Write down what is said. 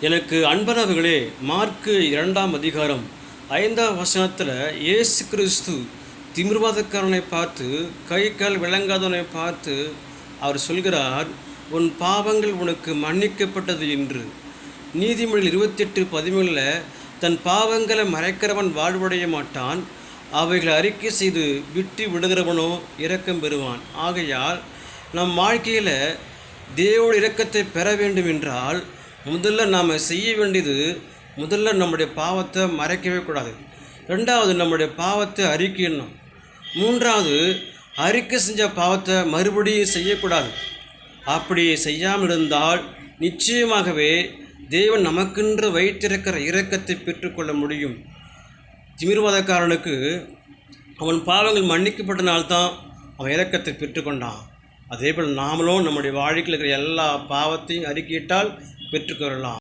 எனக்கு அன்பனவர்களே, மார்க்கு 2ஆம் அதிகாரம் 5ஆம் வசனத்தில் இயேசு கிறிஸ்து திமிர்வாதக்காரனை பார்த்து, கை கால் விளங்காதவனை பார்த்து அவர் சொல்கிறார், உன் பாவங்கள் உனக்கு மன்னிக்கப்பட்டது என்று. நீதிமொழிகள் 28:17 தன் பாவங்களை மறைக்கிறவன் வாழ்வடைய மாட்டான், அவைகளை அறிக்கை செய்து விட்டு விடுகிறவனோ இரக்கம் பெறுவான். ஆகையால் நம் வாழ்க்கையில் தேவனுடைய இரக்கத்தை பெற வேண்டும் என்றால் முதல்ல நாம் செய்ய வேண்டியது, முதல்ல நம்முடைய பாவத்தை மறைக்கவே கூடாது. ரெண்டாவது, நம்முடைய பாவத்தை அறிக்கையிடணும். மூன்றாவது, அறிக்கை செஞ்ச பாவத்தை மறுபடியும் செய்யக்கூடாது. அப்படி செய்யாமல் இருந்தால் நிச்சயமாகவே தேவன் நமக்கென்று வைத்திருக்கிற இரக்கத்தை பெற்றுக்கொள்ள முடியும். திமிர்வாதக்காரனுக்கு அவன் பாவங்கள் மன்னிக்கப்பட்டனால்தான் அவன் இரக்கத்தை பெற்றுக்கொண்டான். அதேபோல் நாமளும் நம்முடைய வாழ்க்கையில் இருக்கிற எல்லா பாவத்தையும் அறிக்கையிட்டால் பெற்றுக்கொள்ளலாம்.